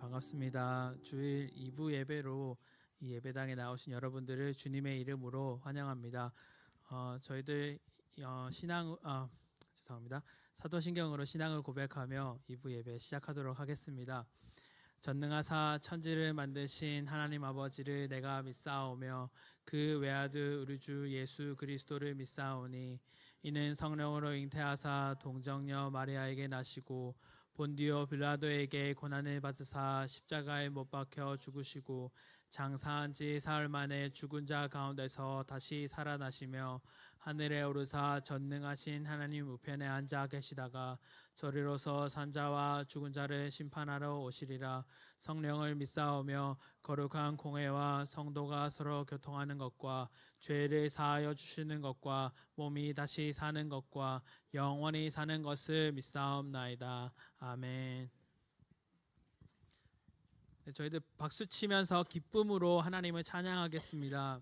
반갑습니다. 주일 2부 예배로 이 예배당에 나오신 여러분들을 주님의 이름으로 환영합니다. 저희들 죄송합니다. 사도신경으로 신앙을 고백하며 2부 예배 시작하도록 하겠습니다. 전능하사 천지를 만드신 하나님 아버지를 내가 믿사오며 그 외아들 우리 주 예수 그리스도를 믿사오니 이는 성령으로 잉태하사 동정녀 마리아에게 나시고 본디오 빌라도에게 고난을 받으사 십자가에 못 박혀 죽으시고 장사한 지 사흘 만에 죽은 자 가운데서 다시 살아나시며 하늘에 오르사 전능하신 하나님 우편에 앉아 계시다가 저리로서 산자와 죽은 자를 심판하러 오시리라. 성령을 믿사오며 거룩한 공회와 성도가 서로 교통하는 것과 죄를 사하여 주시는 것과 몸이 다시 사는 것과 영원히 사는 것을 믿사옵나이다. 아멘. 네, 저희들 박수 치면서 기쁨으로 하나님을 찬양하겠습니다.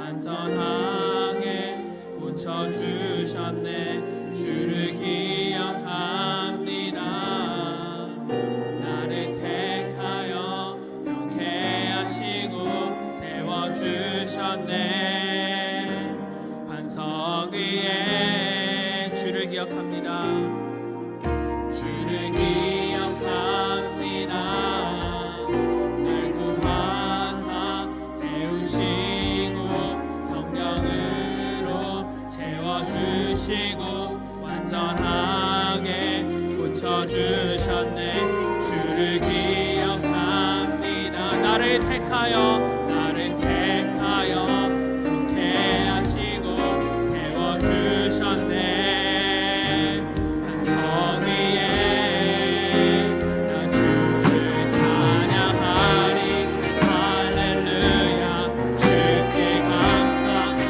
완전하게 고쳐주셨네. 주를 기억합니다. 나를 택하여 명쾌하시고 세워주셨네. 반석 위에 주를 기억합니다. 주를 기억합니다. 날 구하사 세우시고 성령으로 채워주시고 완전하게 고쳐주셨네. 주를 기억합니다. 나를 택하여 경쾌하시고 세워주셨네. 반석 위에 나 주를 찬양하리. 할렐루야. 주께 감사.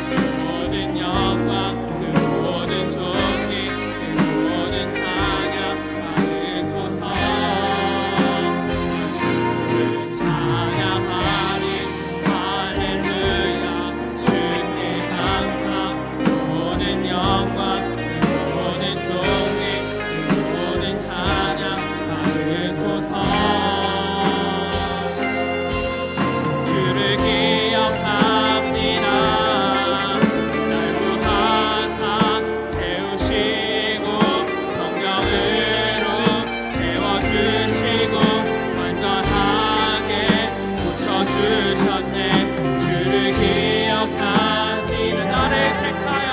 그 모든 영광, 그 모든 존귀, 그 모든 찬양 받으소서. 주를 찬양하리. 할렐루야. 주께 감사. 그 모든 영광, 그 모든 존귀, 그 모든 찬양 받으소서. 주를 기억합니다. 날 구하사 세우시고 성령으로 채워주시고 완전하게 고쳐주셨네. 주를 기억합니다. 나를 택하여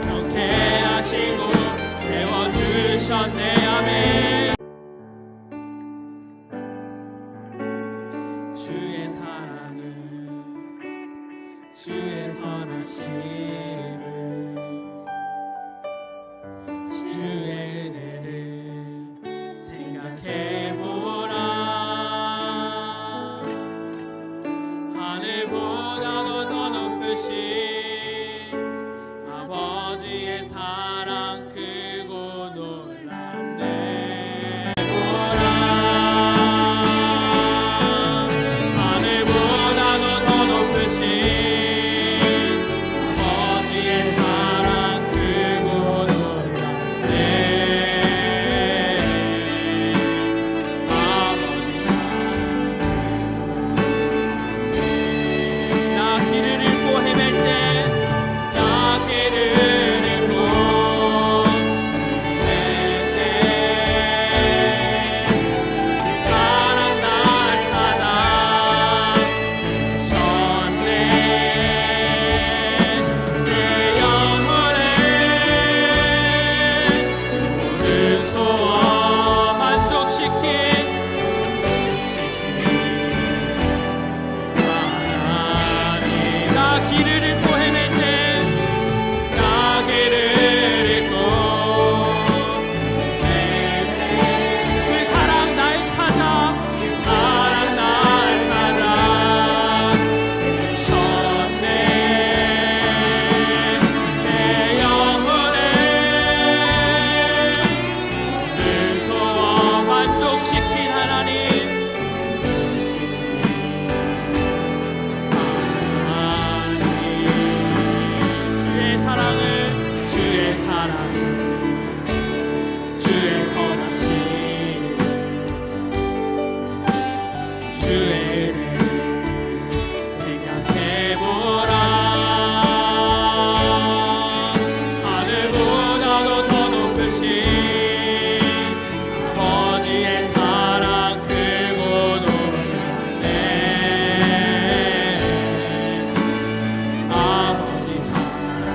경쾌하시고 세워주셨네. 아멘. 주의 사랑을, 주의 선하심을, 주의 은혜를 생각해보라. 하늘보다도 더 높으신 아버지의 사랑 크고 놀랍네. 보라. 하늘보다도 더 높으신 아버지의 사랑 크고 놀랍네. 아버지 사랑. 나 길을 잃고 헤맬 때, 나 길을 잃고 헤맬 때 사랑 날 찾아주셨네. 내 영혼의 모든 소원 만족시킨 하나님. 나 길을 잃고 헤맬 때, 나 길을 잃고 헤맬 때 그 사랑 날 찾아, 그 사랑 날 찾아주셨네. 내 영혼의 모든 소원 만족시킨 하나님. 주의 사랑을, 주의 선하심, 주의 은혜를 생각해보라. 하늘보다도 더 높으신 아버지의 사랑 크고 놀랍네. 아버지 사랑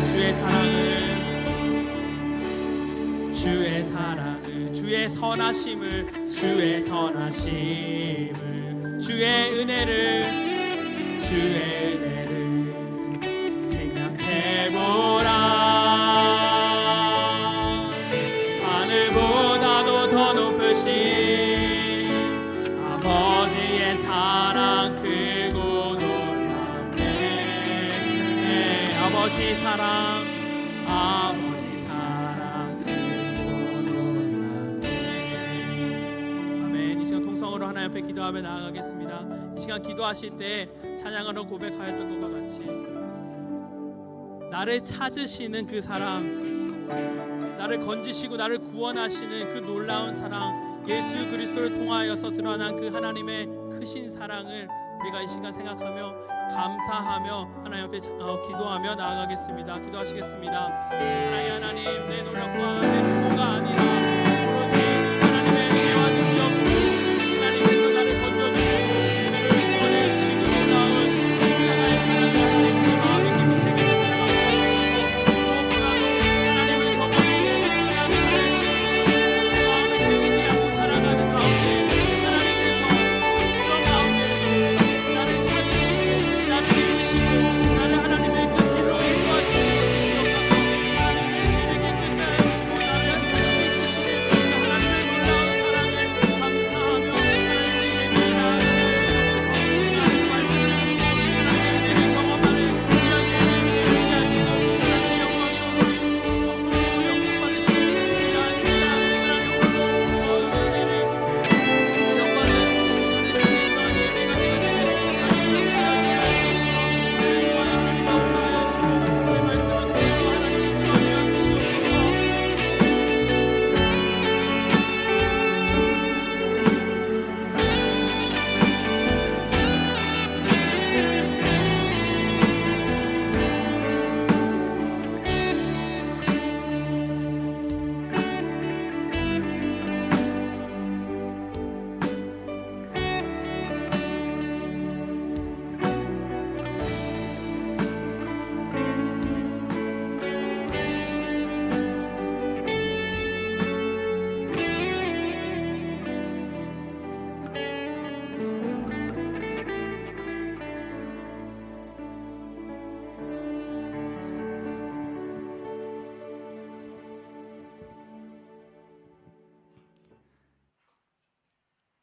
주의 사랑을, 주의 사랑을, 주의 선하심을, 주의 선하심을, 주의 은혜를 생각해보라. 하늘보다도 더 높으신 아버지의 사랑 크고 놀랍네. 아버지 사랑, 아버지 사랑 크고 놀랍네. 아멘. 이 시간 통성으로 하나님 앞에 기도하며 나아가겠습니다. 이 시간 기도하실 때 찬양으로 고백하였던 것과 같이 나를 찾으시는 그 사랑, 나를 건지시고 나를 구원하시는 그 놀라운 사랑, 예수 그리스도를 통하여서 드러난 그 하나님의 크신 사랑을 우리가 이 시간 생각하며 감사하며 하나님 앞에 기도하며 나아가겠습니다. 기도하시겠습니다. 사랑의 하나님, 내 노력과 내 수고가 아니라 오로지 하나님의 은혜와 능력으로 하나님께서 나를 건져주시고 나를 구원해 주신 그 놀라운 십자가의 사랑을 내 마음에 깊이 새기며 살아가고 무엇보다도 하나님을 저버리고 하나님을 마음에 새기지 않고 살아가는 가운데 하나님께서 그런 가운데에도 나를 찾으시고 나를 이끄시고 나를 하나님의 그 길로 인도하시는 것을 기억하고 하나님 내 죄를 깨끗게 하시고 나를 이끄시는 그 하나님의 놀라운 사랑을 감사하며 하나님의 예배에 나아가며 하나님의 말씀을 듣고 하나님의 은혜를 경험하는 귀한 예배의 시간이 하시고 하나님의 영광이 홀로 영광 받으시는 귀한 시간 하나님 홀로 은혜를 영광을 받으시는 그런 예배가 되어지는 그런 시간이 되어지게 하시옵소서. 예배 동안 하나님 역사하시고 내 말씀을 통해서 하나님의 드러내어 주시옵소서.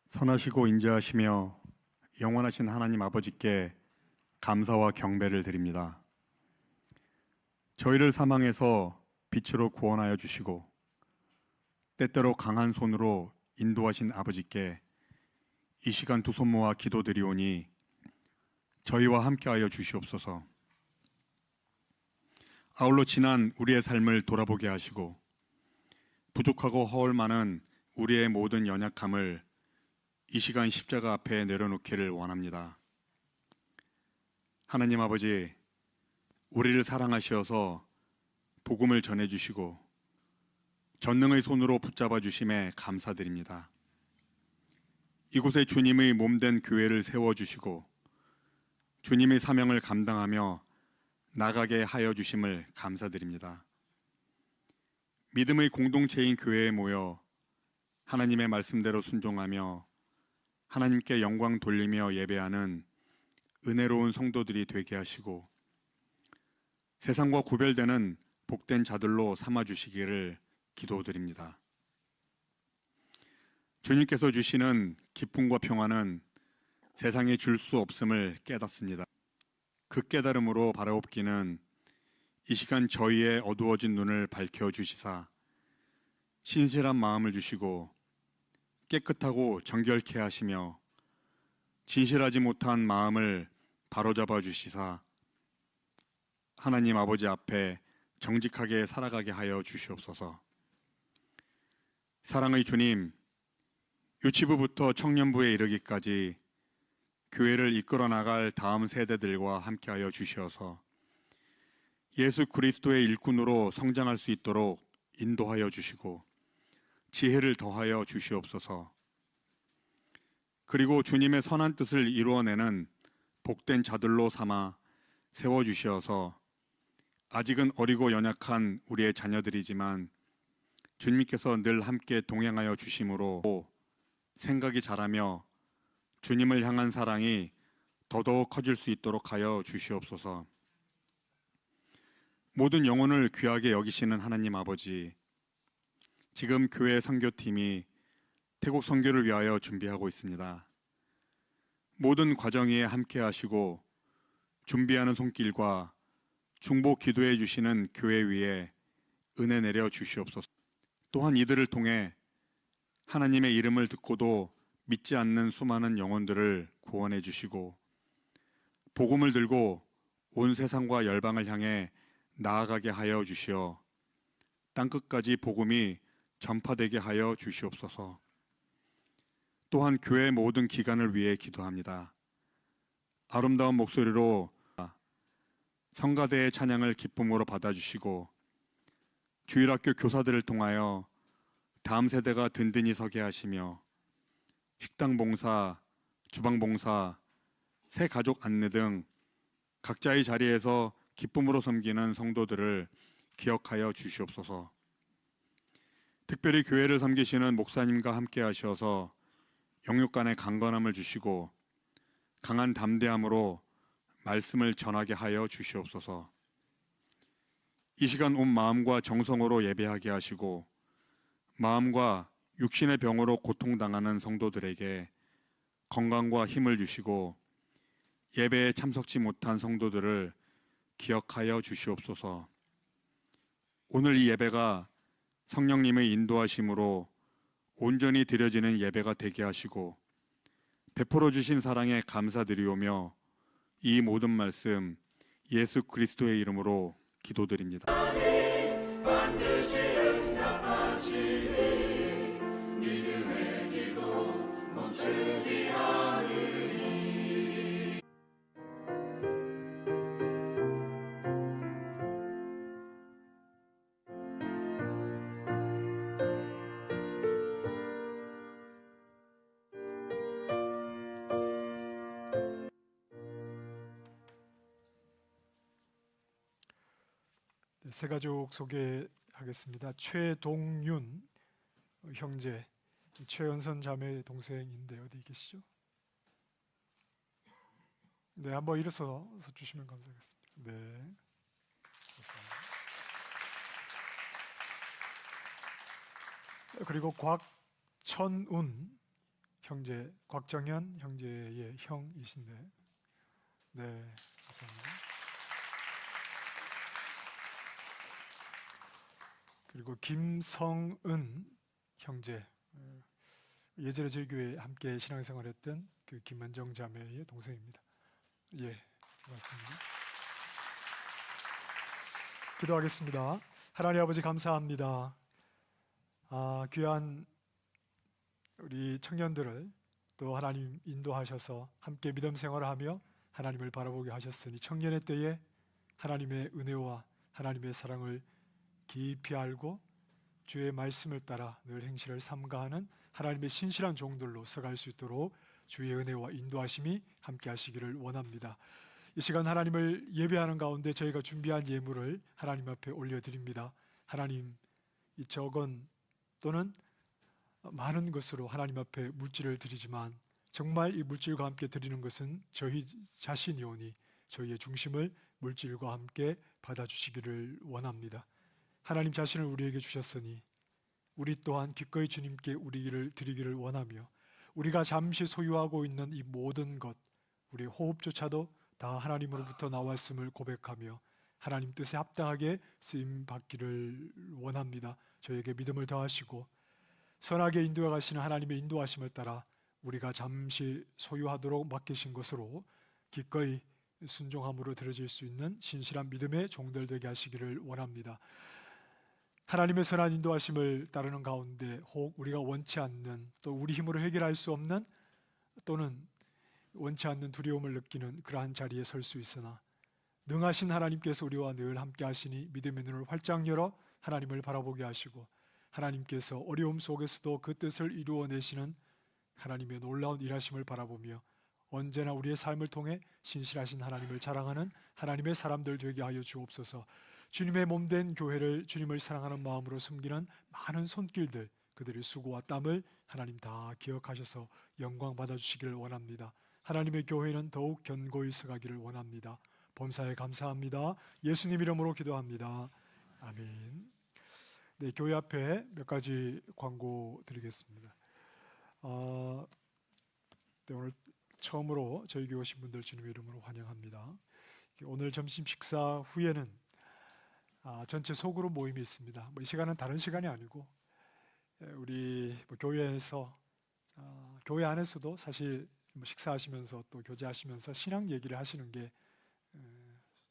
선하시고 인자하시며 영원하신 하나님 아버지께 감사와 경배를 드립니다. 저희를 사망에서 빛으로 구원하여 주시고 때때로 강한 손으로 인도하신 아버지께 이 시간 두 손 모아 기도드리오니 저희와 함께하여 주시옵소서. 아울러 지난 우리의 삶을 돌아보게 하시고 부족하고 허울 많은 우리의 모든 연약함을 이 시간 십자가 앞에 내려놓기를 원합니다. 하나님 아버지, 우리를 사랑하시어서 복음을 전해주시고 전능의 손으로 붙잡아 주심에 감사드립니다. 이곳에 주님의 몸된 교회를 세워주시고 주님의 사명을 감당하며 나가게 하여 주심을 감사드립니다. 믿음의 공동체인 교회에 모여 하나님의 말씀대로 순종하며 하나님께 영광 돌리며 예배하는 은혜로운 성도들이 되게 하시고 세상과 구별되는 복된 자들로 삼아주시기를 기도드립니다. 주님께서 주시는 기쁨과 평안은 세상에 줄 수 없음을 깨닫습니다. 그 깨달음으로 바라옵기는 이 시간 저희의 어두워진 눈을 밝혀주시사 신실한 마음을 주시고 깨끗하고 정결케 하시며 진실하지 못한 마음을 바로잡아 주시사 하나님 아버지 앞에 정직하게 살아가게 하여 주시옵소서. 사랑의 주님, 유치부부터 청년부에 이르기까지 교회를 이끌어 나갈 다음 세대들과 함께하여 주시어서 예수 그리스도의 일꾼으로 성장할 수 있도록 인도하여 주시고 지혜를 더하여 주시옵소서. 그리고 주님의 선한 뜻을 이루어내는 복된 자들로 삼아 세워주시어서 아직은 어리고 연약한 우리의 자녀들이지만 주님께서 늘 함께 동행하여 주심으로 생각이 자라며 주님을 향한 사랑이 더더욱 커질 수 있도록 하여 주시옵소서. 모든 영혼을 귀하게 여기시는 하나님 아버지, 지금 교회 선교팀이 태국 선교를 위하여 준비하고 있습니다. 모든 과정 위에 함께 하시고 준비하는 손길과 중보 기도해 주시는 교회 위에 은혜 내려 주시옵소서. 또한 이들을 통해 하나님의 이름을 듣고도 믿지 않는 수많은 영혼들을 구원해 주시고 복음을 들고 온 세상과 열방을 향해 나아가게 하여 주시어 땅끝까지 복음이 전파되게 하여 주시옵소서. 또한 교회 모든 기관을 위해 기도합니다. 아름다운 목소리로 성가대의 찬양을 기쁨으로 받아주시고 주일학교 교사들을 통하여 다음 세대가 든든히 서게 하시며 식당 봉사, 주방 봉사, 새 가족 안내 등 각자의 자리에서 기쁨으로 섬기는 성도들을 기억하여 주시옵소서. 특별히 교회를 섬기시는 목사님과 함께 하셔서 영육간의 강건함을 주시고 강한 담대함으로 말씀을 전하게 하여 주시옵소서. 이 시간 온 마음과 정성으로 예배하게 하시고 마음과 육신의 병으로 고통당하는 성도들에게 건강과 힘을 주시고 예배에 참석치 못한 성도들을 기억하여 주시옵소서. 오늘 이 예배가 성령님의 인도하심으로 온전히 드려지는 예배가 되게 하시고 베풀어 주신 사랑에 감사드리오며 이 모든 말씀 예수 그리스도의 이름으로 기도드립니다. 반드시 응답하시리 믿음의 기도 멈추지 않으리. 세 가족 소개하겠습니다. 최동윤 형제, 최연선 자매 동생인데 어디 계시죠? 네, 한번 일어서 주시면 감사하겠습니다. 네, 감사합니다. 그리고 곽천운 형제, 곽정현 형제의 형이신데, 네, 감사합니다. 그리고 김성은 형제, 예전에 저희 교회에 함께 신앙생활했던 그 김은정 자매의 동생입니다. 예, 고맙습니다. 기도하겠습니다. 하나님 아버지 감사합니다. 귀한 우리 청년들을 또 하나님 인도하셔서 함께 믿음 생활하며 하나님을 바라보게 하셨으니 청년의 때에 하나님의 은혜와 하나님의 사랑을 깊이 알고 주의 말씀을 따라 늘 행실을 삼가하는 하나님의 신실한 종들로 서갈 수 있도록 주의 은혜와 인도하심이 함께 하시기를 원합니다. 이 시간 하나님을 예배하는 가운데 저희가 준비한 예물을 하나님 앞에 올려드립니다. 하나님, 이 적은 또는 많은 것으로 하나님 앞에 물질을 드리지만 정말 이 물질과 함께 드리는 것은 저희 자신이오니 저희의 중심을 물질과 함께 받아주시기를 원합니다. 하나님 자신을 우리에게 주셨으니 우리 또한 기꺼이 주님께 우리를 드리기를 원하며 우리가 잠시 소유하고 있는 이 모든 것, 우리의 호흡조차도 다 하나님으로부터 나왔음을 고백하며 하나님 뜻에 합당하게 쓰임 받기를 원합니다. 저에게 믿음을 더하시고 선하게 인도해 가시는 하나님의 인도하심을 따라 우리가 잠시 소유하도록 맡기신 것으로 기꺼이 순종함으로 드려질 수 있는 신실한 믿음의 종들 되게 하시기를 원합니다. 하나님의 선한 인도하심을 따르는 가운데 혹 우리가 원치 않는 또 우리 힘으로 해결할 수 없는 또는 원치 않는 두려움을 느끼는 그러한 자리에 설 수 있으나 능하신 하나님께서 우리와 늘 함께 하시니 믿음의 눈을 활짝 열어 하나님을 바라보게 하시고 하나님께서 어려움 속에서도 그 뜻을 이루어내시는 하나님의 놀라운 일하심을 바라보며 언제나 우리의 삶을 통해 신실하신 하나님을 자랑하는 하나님의 사람들 되게 하여 주옵소서. 주님의 몸된 교회를 주님을 사랑하는 마음으로 섬기는 많은 손길들, 그들의 수고와 땀을 하나님 다 기억하셔서 영광 받아주시기를 원합니다. 하나님의 교회는 더욱 견고히 서가기를 원합니다. 범사에 감사합니다. 예수님 이름으로 기도합니다. 아멘. 네, 교회 앞에 몇 가지 광고 드리겠습니다. 네, 오늘 처음으로 저희 교회 오신 분들 주님의 이름으로 환영합니다. 오늘 점심 식사 후에는 전체 소그룹 모임이 있습니다. 이 시간은 다른 시간이 아니고 우리 교회에서 교회 안에서도 사실 뭐 식사하시면서 또 교제하시면서 신앙 얘기를 하시는 게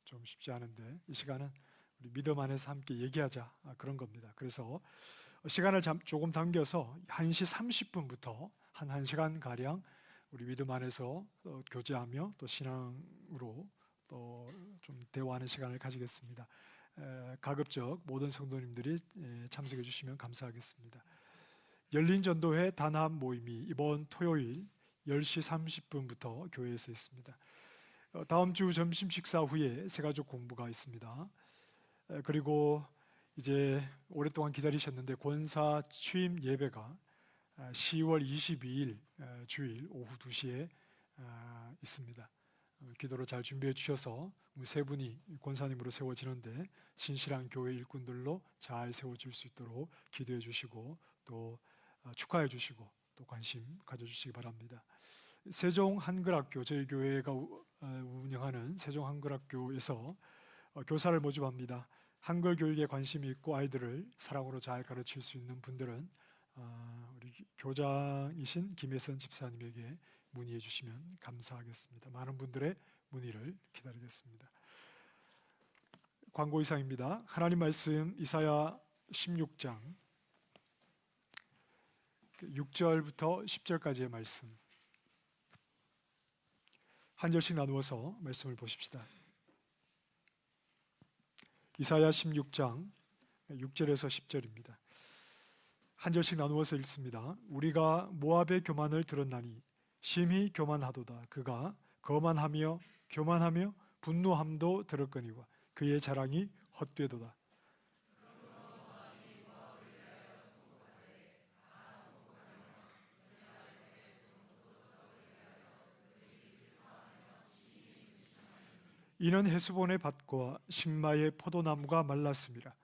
좀 쉽지 않은데, 이 시간은 우리 믿음 안에서 함께 얘기하자, 그런 겁니다. 그래서 시간을 조금 당겨서 1시 30분부터 한 1시간 가량 우리 믿음 안에서 교제하며 또 신앙으로 또 좀 대화하는 시간을 가지겠습니다. 가급적 모든 성도님들이 참석해 주시면 감사하겠습니다. 열린 전도회 단합 모임이 이번 토요일 10시 30분부터 교회에서 있습니다. 다음 주 점심 식사 후에 새가족 공부가 있습니다. 그리고 이제 오랫동안 기다리셨는데 권사 취임 예배가 10월 22일 주일 오후 2시에 있습니다. 기도로 잘 준비해 주셔서 우리 세 분이 권사님으로 세워지는데 신실한 교회 일꾼들로 잘 세워질 수 있도록 기도해 주시고 또 축하해 주시고 또 관심 가져주시기 바랍니다. 세종 한글학교, 저희 교회가 운영하는 세종 한글학교에서 교사를 모집합니다. 한글 교육에 관심이 있고 아이들을 사랑으로 잘 가르칠 수 있는 분들은 우리 교장이신 김혜선 집사님에게 문의해 주시면 감사하겠습니다. 많은 분들의 문의를 기다리겠습니다. 광고 이상입니다. 하나님 말씀 이사야 16장 6절부터 10절까지의 말씀, 한 절씩 나누어서 말씀을 보십시다. 이사야 16장 6절에서 10절입니다. 한 절씩 나누어서 읽습니다. 우리가 모압의 교만을 들었나니 심히 교만하도다. 그가 거만하며 교만하며 분노함도 들었거니와 그의 자랑이 헛되도다. 이는 헤스본의 밭과 신마의 포도나무가 말랐습니다.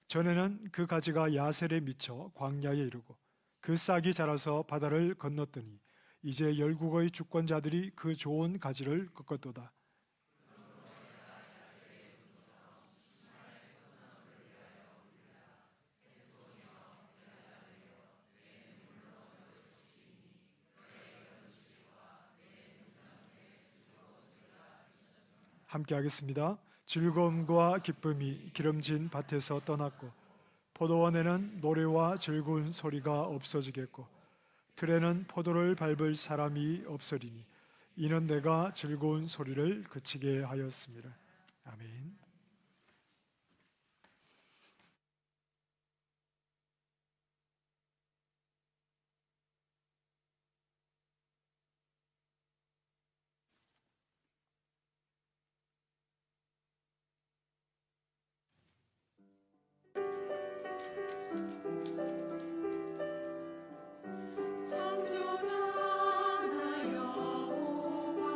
전에는 그 가지가 야셀에 미쳐 광야에 이르고 그 싹이 자라서 바다를 건넜더니 이제 열국의 주권자들이 그 좋은 가지를 꺾었도다. 함께 하겠습니다. 즐거움과 기쁨이 기름진 밭에서 떠났고 포도원에는 노래와 즐거운 소리가 없어지겠고 들에는 포도를 밟을 사람이 없으리니 이는 내가 즐거운 소리를 그치게 하였습니다. 아멘. 창조자 여호와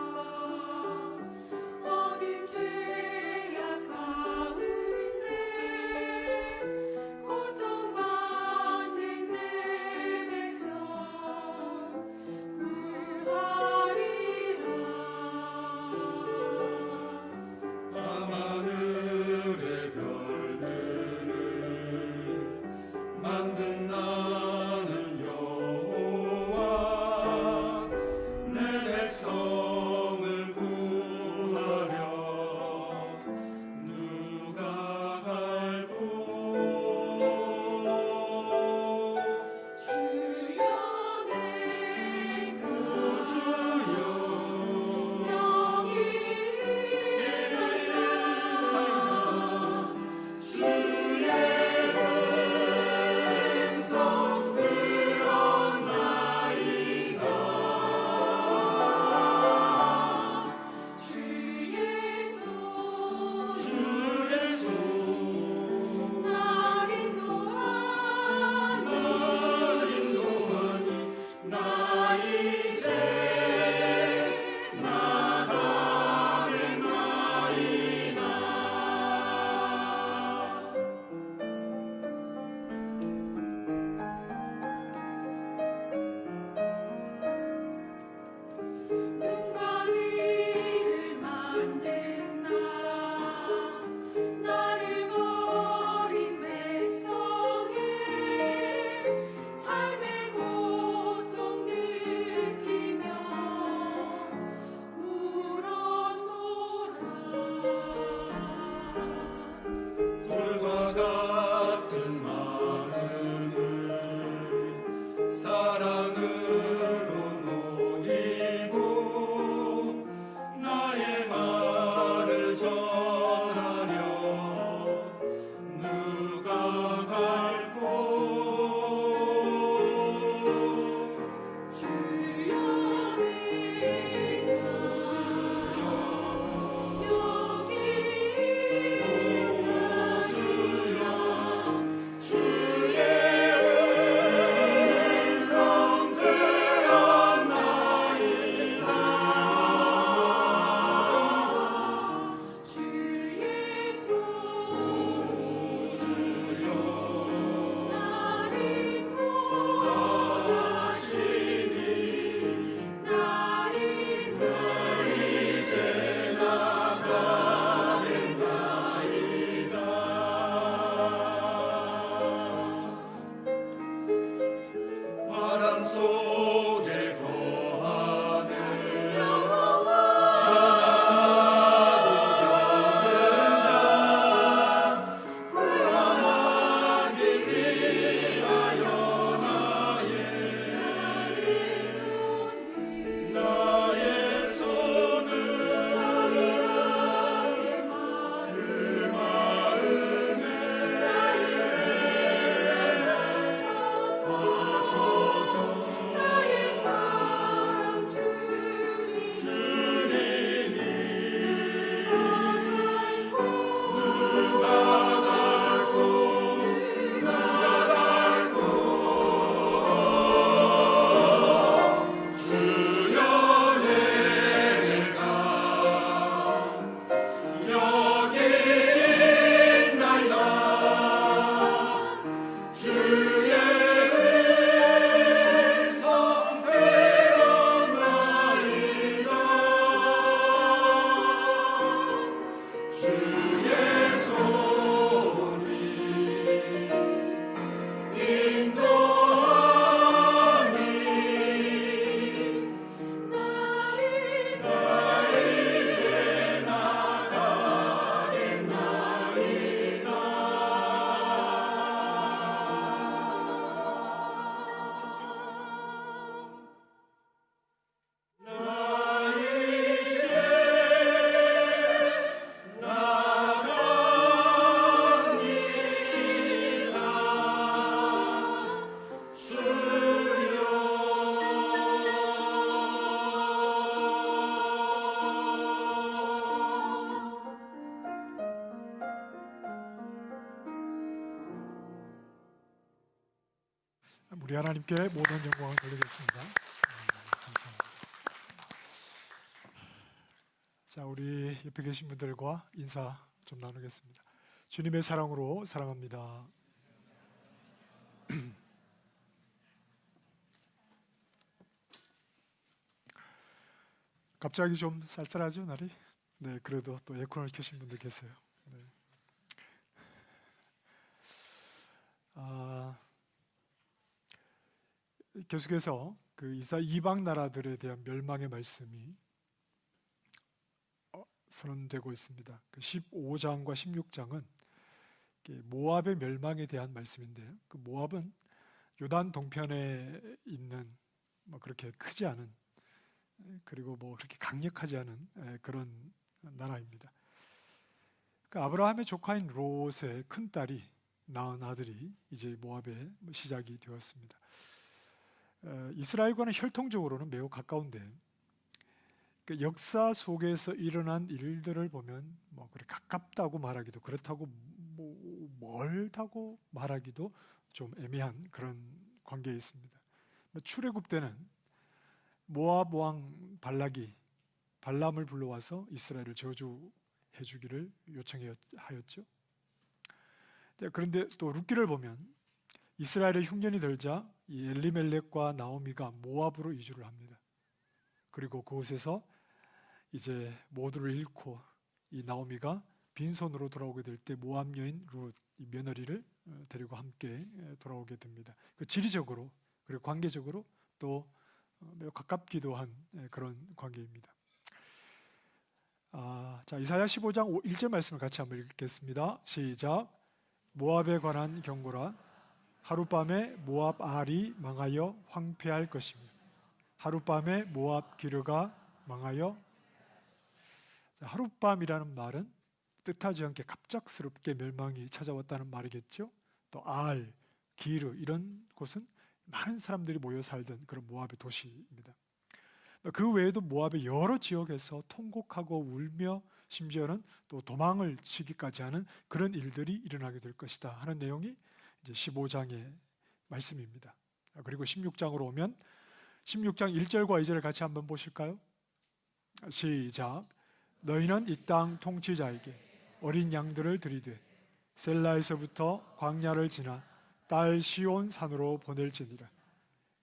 어김 죄악한 우리 하나님께 모든 영광을 돌리겠습니다. 감사합니다. 자, 우리 옆에 계신 분들과 인사 좀 나누겠습니다. 주님의 사랑으로 사랑합니다. 갑자기 좀 쌀쌀하죠, 날이? 네, 그래도 또 에어컨을 켜신 분들 계세요. 네. 계속해서 그 이방 나라들에 대한 멸망의 말씀이 선언되고 있습니다. 그 15장과 16장은 모압의 멸망에 대한 말씀인데요. 그 모압은 요단 동편에 있는 그렇게 크지 않은, 그리고 그렇게 강력하지 않은 그런 나라입니다. 그 아브라함의 조카인 롯의 큰 딸이 낳은 아들이 이제 모압의 시작이 되었습니다. 이스라엘과는 혈통적으로는 매우 가까운데 그 역사 속에서 일어난 일들을 보면 그래 가깝다고 말하기도, 그렇다고 멀다고 말하기도 좀 애매한 그런 관계에 있습니다. 출애굽 때는 모압 왕 발락이 발람을 불러와서 이스라엘을 저주해 주기를 요청하였죠. 그런데 또 룻기를 보면 이스라엘의 흉년이 들자 이 엘리멜렉과 나오미가 모압으로 이주를 합니다. 그리고 그곳에서 이제 모두를 잃고 이 나오미가 빈손으로 돌아오게 될 때 모압 여인 룻, 이 며느리를 데리고 함께 돌아오게 됩니다. 그 지리적으로 그리고 관계적으로 또 매우 가깝기도 한 그런 관계입니다. 자, 이사야 15장 1절 말씀을 같이 한번 읽겠습니다. 시작. 모압에 관한 경고라. 하룻밤에 모압 알이 망하여 황폐할 것이며 하룻밤에 모압 기르가 망하여. 하룻밤이라는 말은 뜻하지 않게 갑작스럽게 멸망이 찾아왔다는 말이겠죠. 또 알, 기르 이런 곳은 많은 사람들이 모여 살던 그런 모압의 도시입니다. 그 외에도 모압의 여러 지역에서 통곡하고 울며 심지어는 또 도망을 치기까지 하는 그런 일들이 일어나게 될 것이다 하는 내용이 이제 15장의 말씀입니다. 그리고 16장으로 오면 16장 1절과 2절을 같이 한번 보실까요? 시작. 너희는 이 땅 통치자에게 어린 양들을 들이되 셀라에서부터 광야를 지나 딸 시온 산으로 보낼지니라.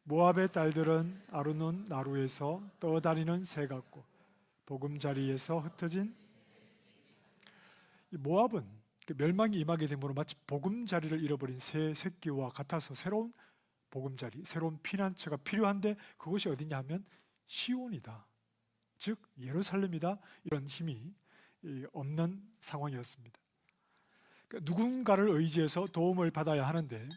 모압의 딸들은 아르논 나루에서 떠다니는 새 같고 보금자리에서 흩어진. 이 모압은 멸망이 임하게 되므로 마치 보금자리를 잃어버린 새 새끼와 같아서 새로운 보금자리, 새로운 피난처가 필요한데 그것이 어디냐 하면 시온이다, 즉 예루살렘이다. 이런 힘이 없는 상황이었습니다. 그러니까 누군가를 의지해서 도움을 받아야 하는데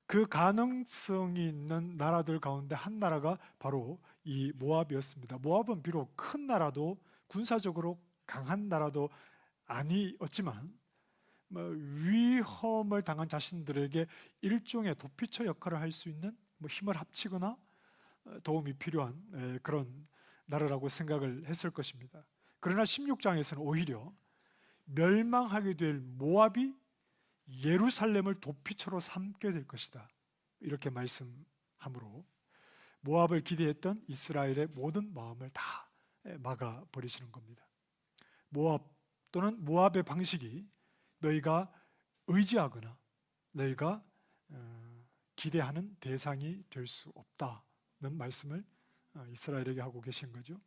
그 가능성이 있는 나라들 가운데 한 나라가 바로 이 모압이었습니다. 모압은 비록 큰 나라도 군사적으로 강한 나라도 아니었지만 위험을 당한 자신들에게 일종의 도피처 역할을 할 수 있는 힘을 합치거나 도움이 필요한 그런 나라라고 생각을 했을 것입니다. 그러나 16장에서는 오히려 멸망하게 될 모압이 예루살렘을 도피처로 삼게 될 것이다 이렇게 말씀함으로 모압을 기대했던 이스라엘의 모든 마음을 다 막아버리시는 겁니다. 모압 또는 모압의 방식이 너희가 의지하거나 너희가 기대하는 대상이 될 수 없다는 말씀을 이스라엘에게 하고 계신 거죠.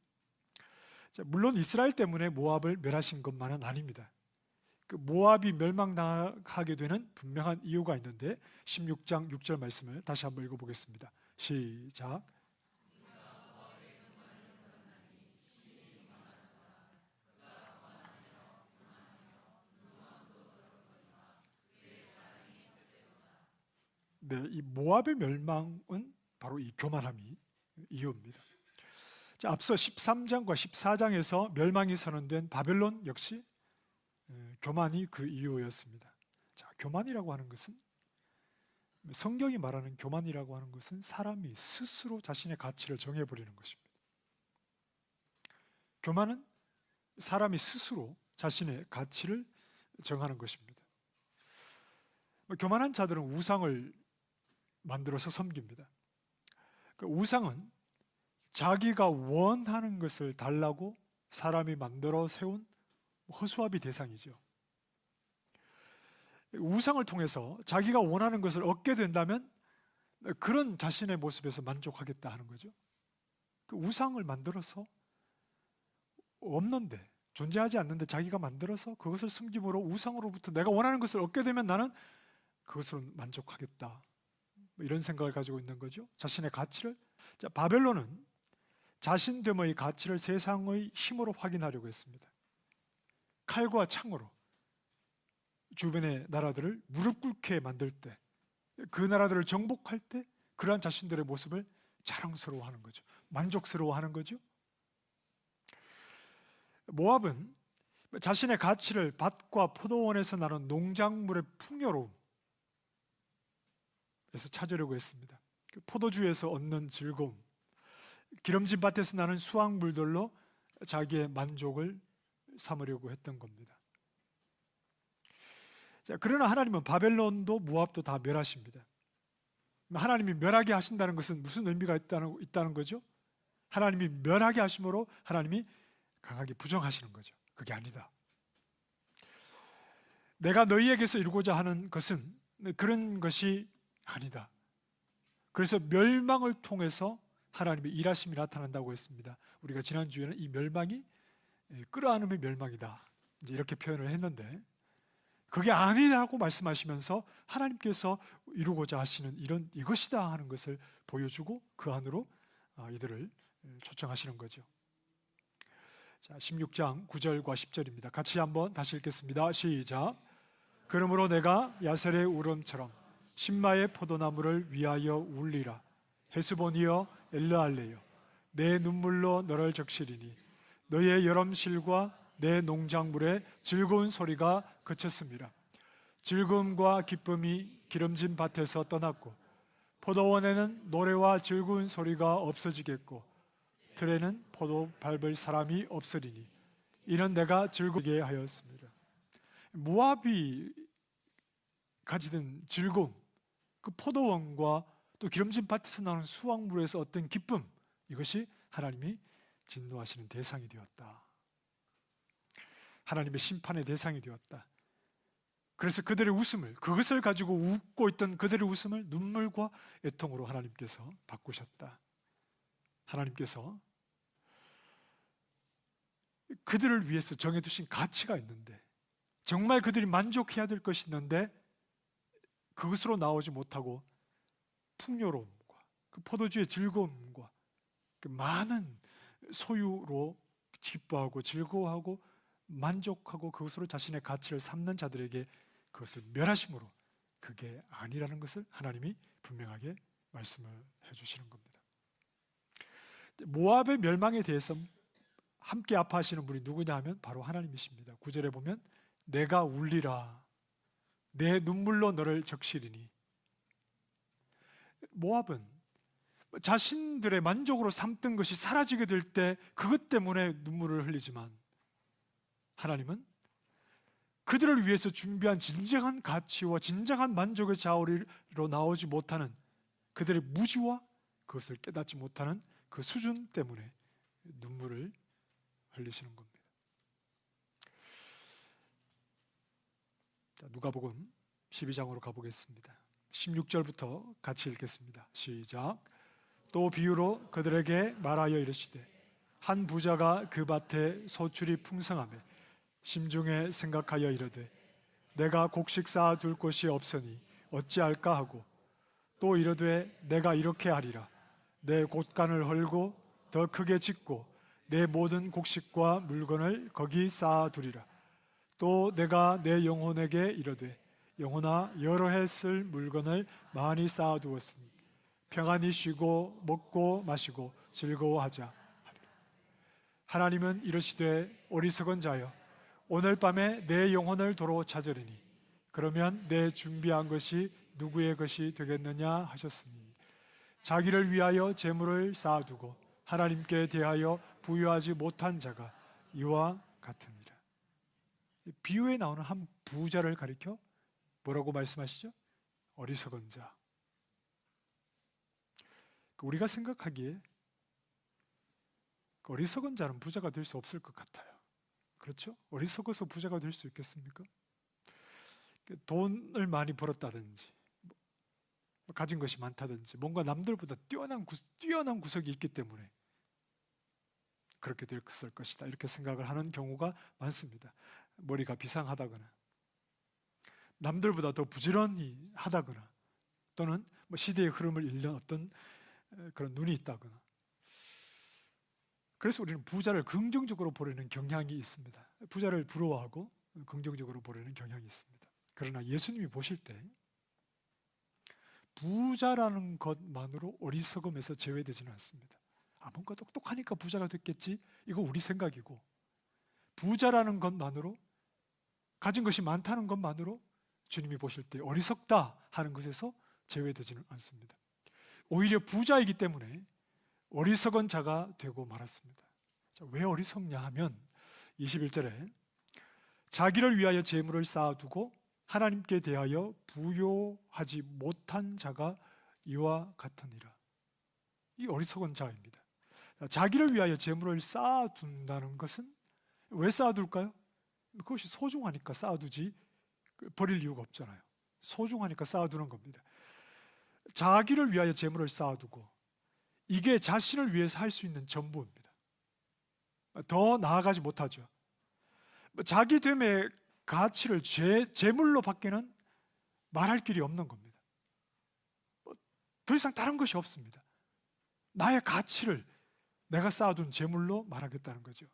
자, 물론 이스라엘 때문에 모압을 멸하신 것만은 아닙니다. 그 모압이 멸망하게 되는 분명한 이유가 있는데 16장 6절 말씀을 다시 한번 읽어보겠습니다. 시작. 네, 이 모압의 멸망은 바로 이 교만함이 이유입니다. 자, 앞서 13장과 14장에서 멸망이 선언된 바벨론 역시 교만이 그 이유였습니다. 자, 교만이라고 하는 것은, 성경이 말하는 교만이라고 하는 것은 사람이 스스로 자신의 가치를 정해버리는 것입니다. 교만은 사람이 스스로 자신의 가치를 정하는 것입니다. 교만한 자들은 우상을 만들어서 섬깁니다. 그 우상은 자기가 원하는 것을 달라고 사람이 만들어 세운 허수아비 대상이죠. 우상을 통해서 자기가 원하는 것을 얻게 된다면 그런 자신의 모습에서 만족하겠다 하는 거죠. 그 우상을 만들어서 없는데, 존재하지 않는데 자기가 만들어서 그것을 섬김으로 우상으로부터 내가 원하는 것을 얻게 되면 나는 그것으로 만족하겠다, 이런 생각을 가지고 있는 거죠. 자신의 가치를. 자, 바벨론은 자신됨의 가치를 세상의 힘으로 확인하려고 했습니다. 칼과 창으로 주변의 나라들을 무릎 꿇게 만들 때, 그 나라들을 정복할 때 그러한 자신들의 모습을 자랑스러워하는 거죠. 만족스러워하는 거죠. 모압은 자신의 가치를 밭과 포도원에서 나는 농작물의 풍요로움에서 찾으려고 했습니다. 포도주에서 얻는 즐거움, 기름진 밭에서 나는 수확물들로 자기의 만족을 삼으려고 했던 겁니다. 자, 그러나 하나님은 바벨론도 모압도 다 멸하십니다. 하나님이 멸하게 하신다는 것은 무슨 의미가 있다는 거죠? 하나님이 멸하게 하심으로 하나님이 강하게 부정하시는 거죠. 그게 아니다. 내가 너희에게서 이루고자 하는 것은 그런 것이 아니다. 그래서 멸망을 통해서 하나님의 일하심이 나타난다고 했습니다. 우리가 지난주에는 이 멸망이 끌어안음의 멸망이다, 이제 이렇게 표현을 했는데, 그게 아니라고 말씀하시면서 하나님께서 이루고자 하시는 이것이다 하는 것을 보여주고 그 안으로 이들을 초청하시는 거죠. 자, 16장 9절과 10절입니다. 같이 한번 다시 읽겠습니다. 시작. 그러므로 내가 야셀의 울음처럼 신마의 포도나무를 위하여 울리라. 헤스본이여 엘르알레여, 내 눈물로 너를 적시리니 너의 여름실과 내 농작물의 즐거운 소리가 그쳤습니다. 즐거움과 기쁨이 기름진 밭에서 떠났고 포도원에는 노래와 즐거운 소리가 없어지겠고 들에는 포도 밟을 사람이 없으리니 이는 내가 즐겁게 하였습니다. 모압이 가지던 즐거움, 그 포도원과 또 기름진 밭에서 나오는 수확물에서 어떤 기쁨, 이것이 하나님이 진노하시는 대상이 되었다. 하나님의 심판의 대상이 되었다. 그래서 그들의 웃음을, 그것을 가지고 웃고 있던 그들의 웃음을 눈물과 애통으로 하나님께서 바꾸셨다. 하나님께서 그들을 위해서 정해두신 가치가 있는데, 정말 그들이 만족해야 될 것이 있는데 그것으로 나오지 못하고 풍요로움과 그 포도주의 즐거움과 그 많은 소유로 기뻐하고 즐거워하고 만족하고 그것으로 자신의 가치를 삼는 자들에게 그것을 멸하심으로 그게 아니라는 것을 하나님이 분명하게 말씀을 해주시는 겁니다. 모압의 멸망에 대해서 함께 아파하시는 분이 누구냐 하면 바로 하나님이십니다. 9절에 보면 내가 울리라, 내 눈물로 너를 적시리니. 모압은 자신들의 만족으로 삼던 것이 사라지게 될 때 그것 때문에 눈물을 흘리지만, 하나님은 그들을 위해서 준비한 진정한 가치와 진정한 만족의 자우리로 나오지 못하는 그들의 무지와 그것을 깨닫지 못하는 그 수준 때문에 눈물을 흘리시는 겁니다. 자, 누가복음 12장으로 가보겠습니다. 16절부터 같이 읽겠습니다. 시작. 또 비유로 그들에게 말하여 이르시되 한 부자가 그 밭에 소출이 풍성하며 심중에 생각하여 이르되 내가 곡식 쌓아 둘 곳이 없으니 어찌할까 하고, 또 이르되 내가 이렇게 하리라. 내 곳간을 헐고 더 크게 짓고 내 모든 곡식과 물건을 거기 쌓아 두리라. 또 내가 내 영혼에게 이르되 영혼아, 여러 해 쓸 물건을 많이 쌓아 두었으니 평안히 쉬고 먹고 마시고 즐거워하자. 하나님은 이르시되 어리석은 자여, 오늘 밤에 내 영혼을 도로 찾으리니 그러면 내 준비한 것이 누구의 것이 되겠느냐 하셨으니, 자기를 위하여 재물을 쌓아두고 하나님께 대하여 부유하지 못한 자가 이와 같으니라. 비유에 나오는 한 부자를 가리켜 뭐라고 말씀하시죠? 어리석은 자. 우리가 생각하기에 어리석은 자는 부자가 될 수 없을 것 같아요. 그렇죠? 어리석어서 부자가 될 수 있겠습니까? 돈을 많이 벌었다든지 가진 것이 많다든지 뭔가 남들보다 뛰어난 구석이 있기 때문에 그렇게 됐을 것이다 이렇게 생각을 하는 경우가 많습니다. 머리가 비상하다거나 남들보다 더 부지런히 하다거나 또는 시대의 흐름을 읽는 어떤 그런 눈이 있다거나, 그래서 우리는 부자를 긍정적으로 보려는 경향이 있습니다. 부자를 부러워하고 긍정적으로 보려는 경향이 있습니다. 그러나 예수님이 보실 때 부자라는 것만으로 어리석음에서 제외되지는 않습니다. 뭔가 똑똑하니까 부자가 됐겠지, 이거 우리 생각이고, 부자라는 것만으로, 가진 것이 많다는 것만으로 주님이 보실 때 어리석다 하는 것에서 제외되지는 않습니다. 오히려 부자이기 때문에 어리석은 자가 되고 말았습니다. 자, 왜 어리석냐 하면 21절에 자기를 위하여 재물을 쌓아두고 하나님께 대하여 부요하지 못한 자가 이와 같으니라. 이 어리석은 자입니다. 자기를 위하여 재물을 쌓아둔다는 것은 왜 쌓아둘까요? 그것이 소중하니까 쌓아두지, 버릴 이유가 없잖아요. 소중하니까 쌓아두는 겁니다. 자기를 위하여 재물을 쌓아두고 이게 자신을 위해서 할 수 있는 전부입니다. 더 나아가지 못하죠. 자기 됨의 가치를 재물로 밖에는 말할 길이 없는 겁니다. 더 이상 다른 것이 없습니다. 나의 가치를 내가 쌓아둔 재물로 말하겠다는 거죠.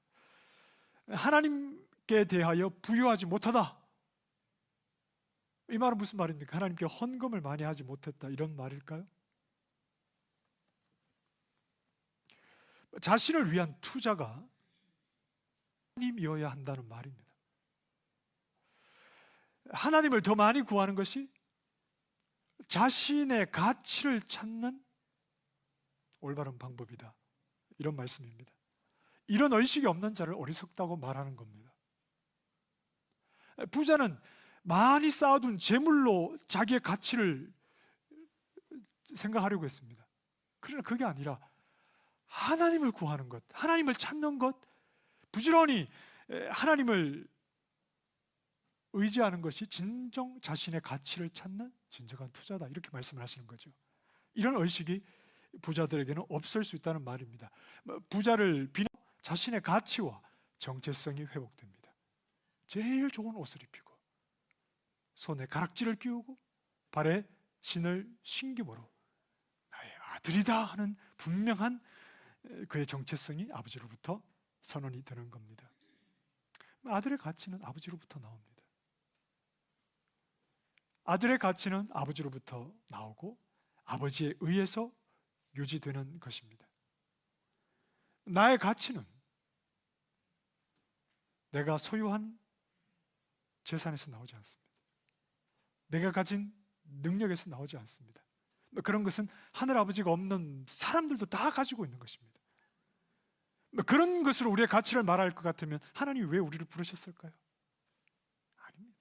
하나님께 대하여 부요하지 못하다, 이 말은 무슨 말입니까? 하나님께 헌금을 많이 하지 못했다, 이런 말일까요? 자신을 위한 투자가 하나님이어야 한다는 말입니다. 하나님을 더 많이 구하는 것이 자신의 가치를 찾는 올바른 방법이다, 이런 말씀입니다. 이런 의식이 없는 자를 어리석다고 말하는 겁니다. 부자는 많이 쌓아둔 재물로 자기의 가치를 생각하려고 했습니다. 그러나 그게 아니라 하나님을 구하는 것, 하나님을 찾는 것, 부지런히 하나님을 의지하는 것이 진정 자신의 가치를 찾는 진정한 투자다, 이렇게 말씀을 하시는 거죠. 이런 의식이 부자들에게는 없을 수 있다는 말입니다. 부자를 비는 자신의 가치와 정체성이 회복됩니다. 제일 좋은 옷을 입히고 손에 가락지를 끼우고 발에 신을 신김으로 나의 아들이다 하는 분명한 그의 정체성이 아버지로부터 선언이 되는 겁니다. 아들의 가치는 아버지로부터 나옵니다. 아들의 가치는 아버지로부터 나오고 아버지에 의해서 유지되는 것입니다. 나의 가치는 내가 소유한 재산에서 나오지 않습니다. 내가 가진 능력에서 나오지 않습니다. 그런 것은 하늘아버지가 없는 사람들도 다 가지고 있는 것입니다. 그런 것으로 우리의 가치를 말할 것 같으면 하나님이 왜 우리를 부르셨을까요? 아닙니다.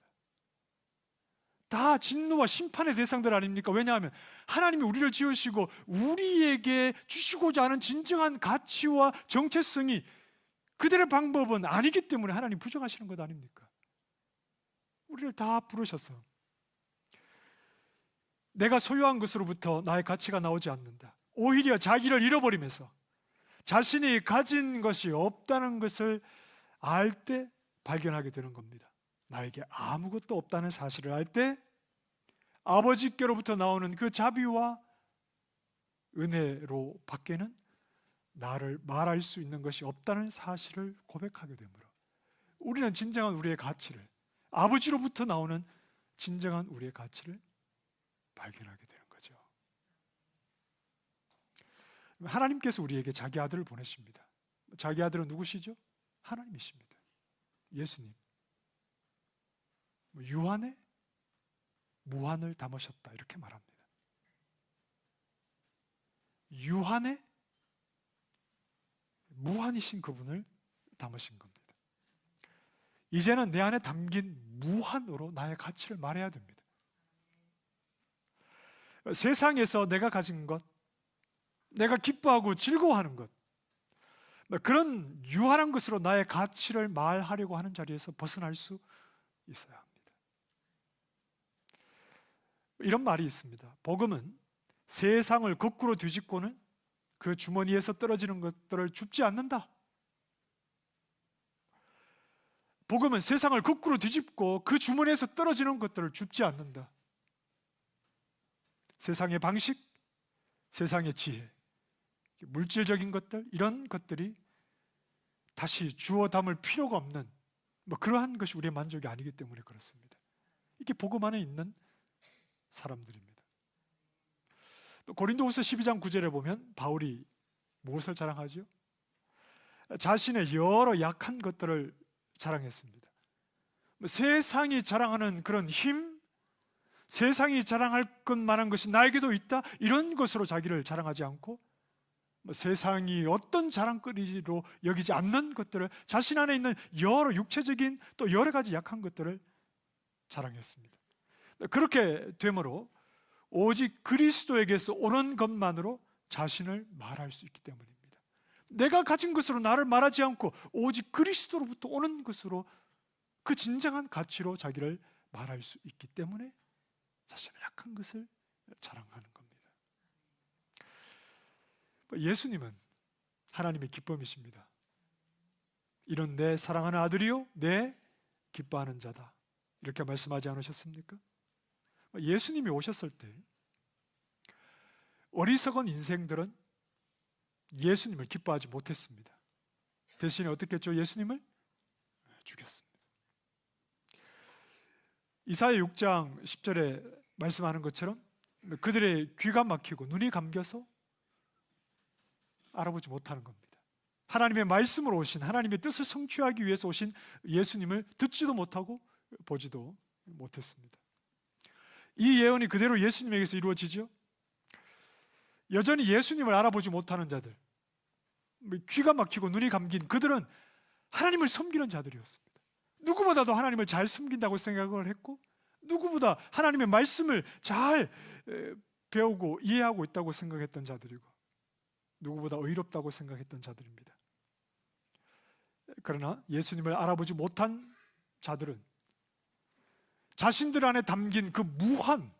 다 진노와 심판의 대상들 아닙니까? 왜냐하면 하나님이 우리를 지으시고 우리에게 주시고자 하는 진정한 가치와 정체성이 그들의 방법은 아니기 때문에 하나님 부정하시는 것 아닙니까? 우리를 다 부르셔서 내가 소유한 것으로부터 나의 가치가 나오지 않는다, 오히려 자기를 잃어버리면서 자신이 가진 것이 없다는 것을 알 때 발견하게 되는 겁니다. 나에게 아무것도 없다는 사실을 알 때 아버지께로부터 나오는 그 자비와 은혜로 밖에는 나를 말할 수 있는 것이 없다는 사실을 고백하게 되므로 우리는 진정한 우리의 가치를, 아버지로부터 나오는 진정한 우리의 가치를 발견하게 되는 거죠. 하나님께서 우리에게 자기 아들을 보내십니다. 자기 아들은 누구시죠? 하나님이십니다. 예수님. 유한에 무한을 담으셨다, 이렇게 말합니다. 유한에 무한이신 그분을 담으신 겁니다. 이제는 내 안에 담긴 무한으로 나의 가치를 말해야 됩니다. 세상에서 내가 가진 것, 내가 기뻐하고 즐거워하는 것, 그런 유한한 것으로 나의 가치를 말하려고 하는 자리에서 벗어날 수 있어야 합니다. 이런 말이 있습니다. 복음은 세상을 거꾸로 뒤집고는 그 주머니에서 떨어지는 것들을 줍지 않는다. 복음은 세상을 거꾸로 뒤집고 그 주머니에서 떨어지는 것들을 줍지 않는다. 세상의 방식, 세상의 지혜, 물질적인 것들, 이런 것들이 다시 주워 담을 필요가 없는 그러한 것이 우리의 만족이 아니기 때문에 그렇습니다. 이게 복음 안에 있는 사람들입니다. 고린도후서 12장 9절에 보면 바울이 무엇을 자랑하죠? 자신의 여러 약한 것들을 자랑했습니다. 세상이 자랑하는 그런 힘, 세상이 자랑할 것만한 것이 나에게도 있다, 이런 것으로 자기를 자랑하지 않고 세상이 어떤 자랑거리로 여기지 않는 것들을, 자신 안에 있는 여러 육체적인 또 여러 가지 약한 것들을 자랑했습니다. 그렇게 되므로 오직 그리스도에게서 오는 것만으로 자신을 말할 수 있기 때문입니다. 내가 가진 것으로 나를 말하지 않고 오직 그리스도로부터 오는 것으로, 그 진정한 가치로 자기를 말할 수 있기 때문에 자신의 약한 것을 자랑하는 겁니다. 예수님은 하나님의 기쁨이십니다. 이런 내 사랑하는 아들이요 내 기뻐하는 자다, 이렇게 말씀하지 않으셨습니까? 예수님이 오셨을 때 어리석은 인생들은 예수님을 기뻐하지 못했습니다. 대신에 어떻게 했죠? 예수님을 죽였습니다. 이사야 6장 10절에 말씀하는 것처럼 그들의 귀가 막히고 눈이 감겨서 알아보지 못하는 겁니다. 하나님의 말씀으로 오신, 하나님의 뜻을 성취하기 위해서 오신 예수님을 듣지도 못하고 보지도 못했습니다. 이 예언이 그대로 예수님에게서 이루어지죠. 여전히 예수님을 알아보지 못하는 자들, 귀가 막히고 눈이 감긴 그들은 하나님을 섬기는 자들이었습니다. 누구보다도 하나님을 잘 섬긴다고 생각을 했고, 누구보다 하나님의 말씀을 잘 배우고 이해하고 있다고 생각했던 자들이고, 누구보다 의롭다고 생각했던 자들입니다. 그러나 예수님을 알아보지 못한 자들은 자신들 안에 담긴 그 무한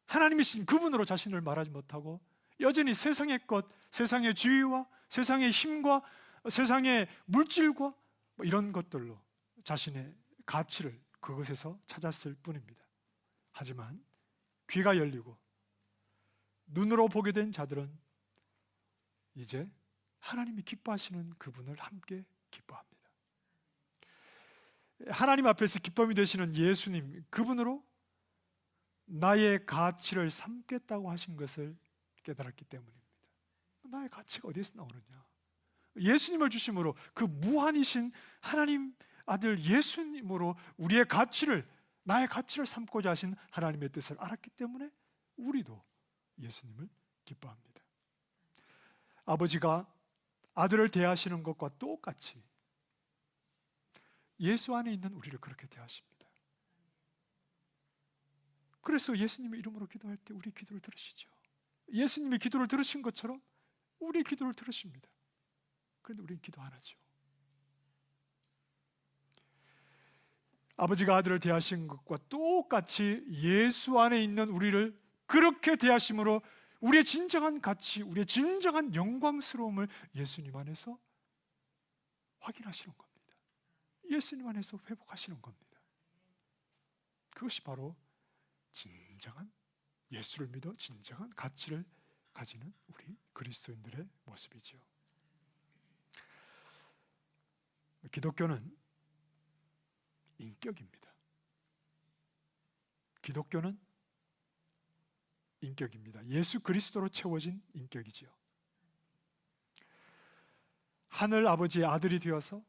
하나님이신 그분으로 자신을 말하지 못하고 여전히 세상의 것, 세상의 지위와 세상의 힘과 세상의 물질과 이런 것들로 자신의 가치를 그것에서 찾았을 뿐입니다. 하지만 귀가 열리고 눈으로 보게 된 자들은 이제 하나님이 기뻐하시는 그분을 함께 기뻐합니다. 하나님 앞에서 기쁨이 되시는 예수님, 그분으로 나의 가치를 삼겠다고 하신 것을 깨달았기 때문입니다. 나의 가치가 어디에서 나오느냐? 예수님을 주심으로, 그 무한이신 하나님 아들 예수님으로 우리의 가치를, 나의 가치를 삼고자 하신 하나님의 뜻을 알았기 때문에 우리도 예수님을 기뻐합니다. 아버지가 아들을 대하시는 것과 똑같이 예수 안에 있는 우리를 그렇게 대하십니다. 그래서 예수님의 이름으로 기도할 때 우리 기도를 들으시죠. 예수님의 기도를 들으신 것처럼 우리 기도를 들으십니다. 그런데 우리는 기도 안 하죠. 아버지가 아들을 대하신 것과 똑같이 예수 안에 있는 우리를 그렇게 대하심으로 우리의 진정한 가치, 우리의 진정한 영광스러움을 예수님 안에서 확인하시는 겁니다. 예수님 안에서 회복하시는 겁니다. 그것이 바로 진정한, 예수를 믿어 진정한 가치를 가지는 우리 그리스도인들의 모습이죠. 기독교는 인격입니다. 기독교는 인격입니다. 예수 그리스도로 채워진 인격이지요. 하늘 아버지의 아들이 되어서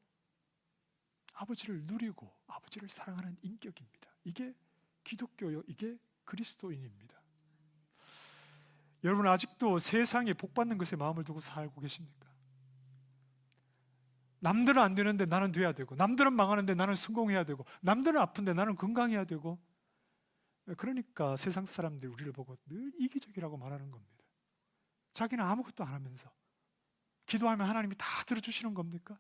아버지를 누리고 아버지를 사랑하는 인격입니다. 이게 기독교요, 이게 그리스도인입니다. 여러분 아직도 세상에 복받는 것에 마음을 두고 살고 계십니까? 남들은 안 되는데 나는 돼야 되고, 남들은 망하는데 나는 성공해야 되고, 남들은 아픈데 나는 건강해야 되고, 그러니까 세상 사람들이 우리를 보고 늘 이기적이라고 말하는 겁니다. 자기는 아무것도 안 하면서 기도하면 하나님이 다 들어주시는 겁니까?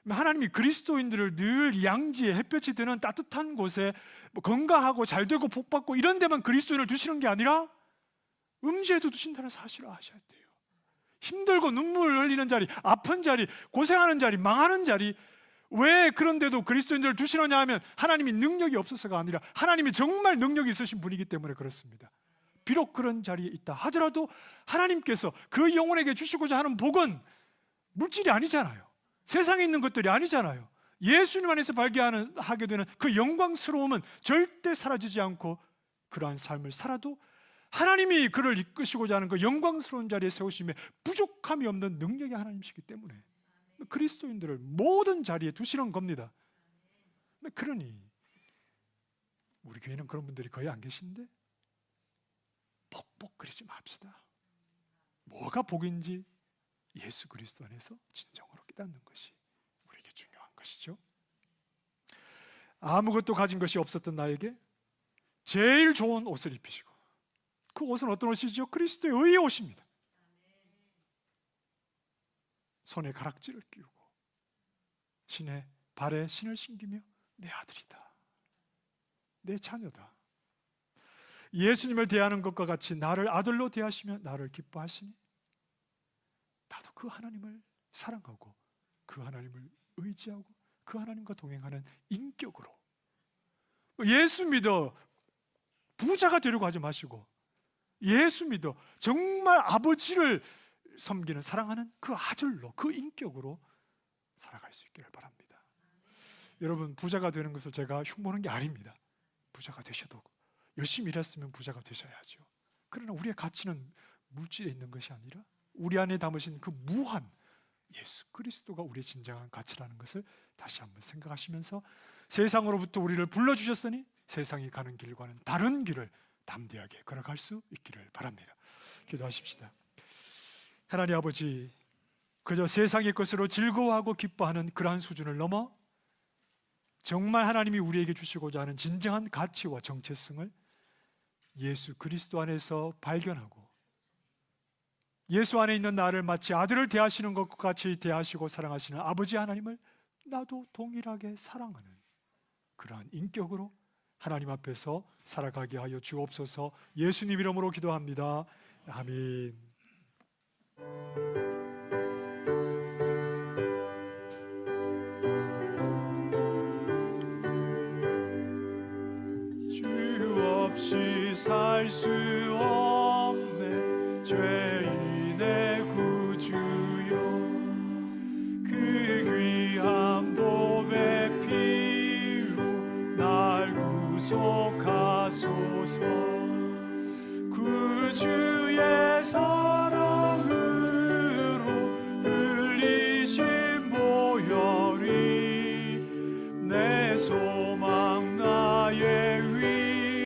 하나님이 그리스도인들을 늘 양지에 햇볕이 드는 따뜻한 곳에 건강하고 잘되고 복받고 이런 데만 그리스도인을 두시는 게 아니라 음지에도 두신다는 사실을 아셔야 돼요. 힘들고 눈물 흘리는 자리, 아픈 자리, 고생하는 자리, 망하는 자리, 왜 그런데도 그리스도인들을 두시느냐 하면 하나님이 능력이 없어서가 아니라 하나님이 정말 능력이 있으신 분이기 때문에 그렇습니다. 비록 그런 자리에 있다 하더라도 하나님께서 그 영혼에게 주시고자 하는 복은 물질이 아니잖아요. 세상에 있는 것들이 아니잖아요. 예수님 안에서 발견하게 되는 그 영광스러움은 절대 사라지지 않고 그러한 삶을 살아도 하나님이 그를 이끄시고자 하는 그 영광스러운 자리에 세우심에 부족함이 없는 능력이 하나님이시기 때문에 그리스도인들을 모든 자리에 두시는 겁니다. 그러니 우리 교회는 그런 분들이 거의 안 계신데 벅벅거리지 맙시다. 뭐가 복인지 예수 그리스도 안에서 진정으로 깨닫는 것이 우리에게 중요한 것이죠. 아무것도 가진 것이 없었던 나에게 제일 좋은 옷을 입히시고, 그 옷은 어떤 옷이죠? 그리스도의 의의 옷입니다. 손에 가락지를 끼우고 신의 발에 신을 신기며 내 아들이다, 내 자녀다. 예수님을 대하는 것과 같이 나를 아들로 대하시며 나를 기뻐하시니 나도 그 하나님을 사랑하고 그 하나님을 의지하고 그 하나님과 동행하는 인격으로, 예수 믿어 부자가 되려고 하지 마시고 예수 믿어 정말 아버지를 섬기는 사랑하는 그 아들로, 그 인격으로 살아갈 수 있기를 바랍니다. 여러분, 부자가 되는 것을 제가 흉보는 게 아닙니다. 부자가 되셔도 열심히 일했으면 부자가 되셔야죠. 그러나 우리의 가치는 물질에 있는 것이 아니라 우리 안에 담으신 그 무한 예수 그리스도가 우리의 진정한 가치라는 것을 다시 한번 생각하시면서 세상으로부터 우리를 불러주셨으니 세상이 가는 길과는 다른 길을 담대하게 걸어갈 수 있기를 바랍니다. 기도하십시다. 하나님 아버지, 그저 세상의 것으로 즐거워하고 기뻐하는 그러한 수준을 넘어 정말 하나님이 우리에게 주시고자 하는 진정한 가치와 정체성을 예수 그리스도 안에서 발견하고 예수 안에 있는 나를 마치 아들을 대하시는 것과 같이 대하시고 사랑하시는 아버지 하나님을 나도 동일하게 사랑하는 그러한 인격으로 하나님 앞에서 살아가게 하여 주옵소서. 예수님 이름으로 기도합니다. 아멘. 주 없이 살 수 없네 죄인의 구주여, 그 귀한 보배 피로 날 구속하소서.